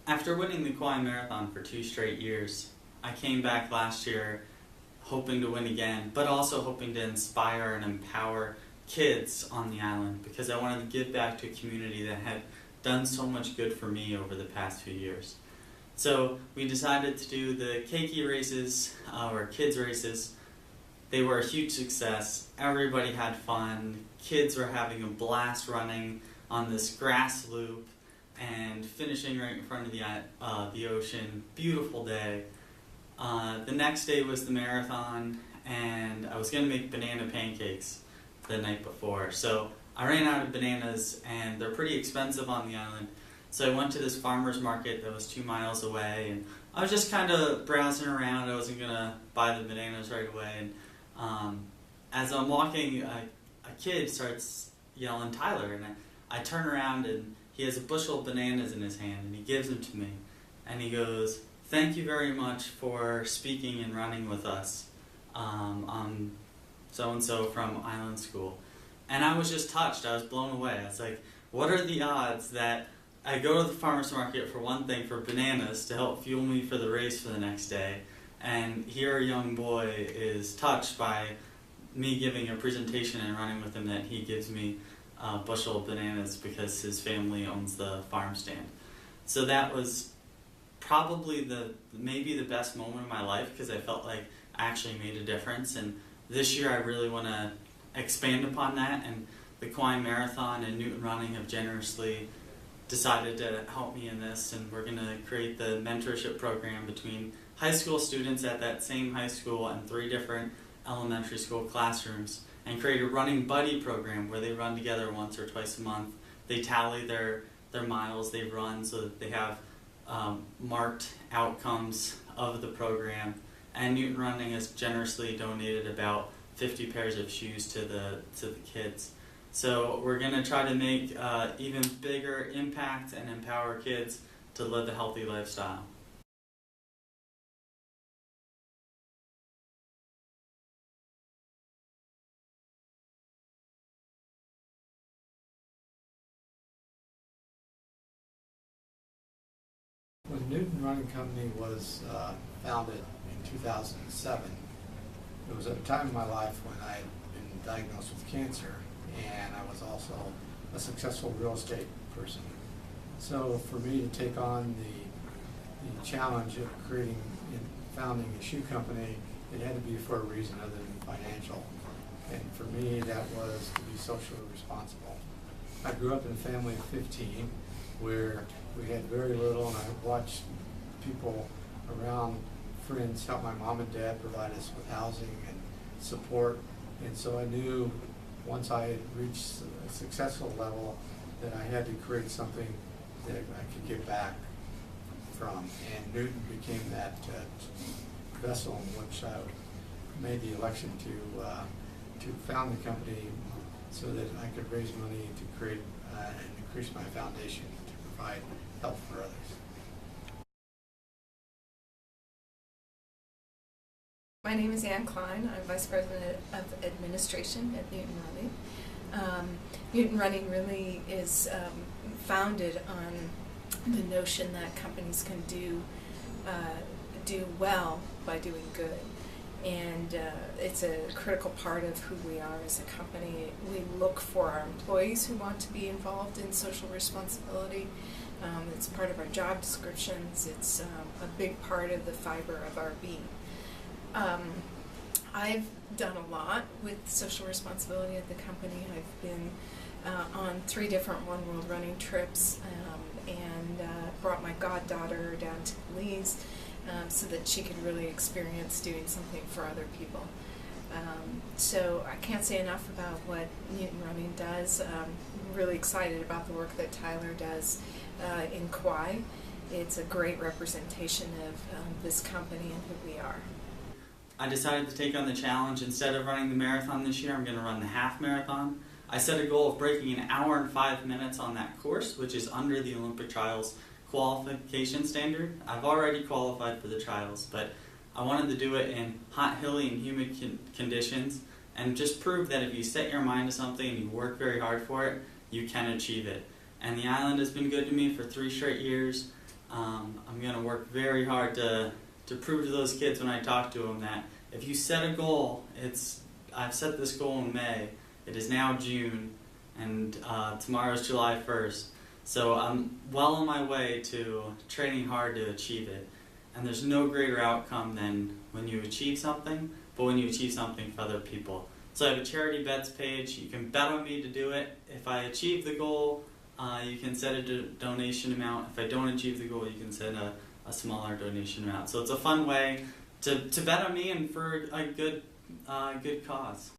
After winning the Kauai Marathon for 2 straight years, I came back last year hoping to win again, but also hoping to inspire and empower kids on the island because I wanted to give back to a community that had done so much good for me over the past few years. So we decided to do the keiki races, or kids races. They were a huge success. Everybody had fun. Kids were having a blast running on this grass loop and finishing right in front of the ocean. Beautiful day. The next day was the marathon, and I was going to make banana pancakes the night before. So I ran out of bananas, and they're pretty expensive on the island. So I went to this farmer's market that was 2 miles away, and I was just kind of browsing around. I wasn't going to buy the bananas right away. And as I'm walking, a kid starts yelling, "Tyler," and I turn around, and he has a bushel of bananas in his hand, and he gives them to me. And he goes, "Thank you very much for speaking and running with us. I'm so-and-so from Island School." And I was just touched. I was blown away. I was like, what are the odds that I go to the farmer's market for one thing, for bananas to help fuel me for the race for the next day, and here a young boy is touched by me giving a presentation and running with him that he gives me a bushel of bananas because his family owns the farm stand. So that was probably maybe the best moment of my life because I felt like I actually made a difference. And this year I really want to expand upon that, and the Kauai Marathon and Newton Running have generously decided to help me in this, and we're going to create the mentorship program between high school students at that same high school and 3 different elementary school classrooms, and create a running buddy program where they run together once or twice a month. They tally their miles they've run so that they have marked outcomes of the program. And Newton Running has generously donated about 50 pairs of shoes to the kids. So we're going to try to make even bigger impact and empower kids to live a healthy lifestyle. When Newton Running Company was founded in 2007, it was at a time in my life when I had been diagnosed with cancer, and I was also a successful real estate person. So for me to take on the challenge of founding a shoe company, it had to be for a reason other than financial. And for me, that was to be socially responsible. I grew up in a family of 15 where we had very little, and I watched people around, friends, help my mom and dad provide us with housing and support. And so I knew once I had reached a successful level that I had to create something that I could give back from. And Newton became that vessel in which I made the election to found the company so that I could raise money to create and increase my foundation to provide help for others. My name is Ann Klein. I'm Vice President of Administration at Newton Running. Newton Running really is founded on the notion that companies can do well by doing good. And it's a critical part of who we are as a company. We look for our employees who want to be involved in social responsibility. It's part of our job descriptions. It's a big part of the fiber of our being. I've done a lot with social responsibility at the company. I've been on 3 different One World Running trips and brought my goddaughter down to Belize so that she could really experience doing something for other people. So I can't say enough about what Newton Running does. I'm really excited about the work that Tyler does in Kauai. It's a great representation of this company and who we are. I decided to take on the challenge. Instead of running the marathon this year, I'm going to run the half marathon. I set a goal of breaking 1 hour and 5 minutes on that course, which is under the Olympic trials qualification standard. I've already qualified for the trials, but I wanted to do it in hot, hilly, and humid conditions and just prove that if you set your mind to something and you work very hard for it, you can achieve it. And the island has been good to me for 3 straight years. I'm going to work very hard to prove to those kids when I talk to them that if you set a goal, I've set this goal in May. It is now June, and tomorrow's July 1st. So I'm well on my way to training hard to achieve it. And there's no greater outcome than when you achieve something, but when you achieve something for other people. So I have a charity bets page. You can bet on me to do it. If I achieve the goal, you can set a donation amount. If I don't achieve the goal, you can set a smaller donation amount. So it's a fun way to bet on me and for a good cause.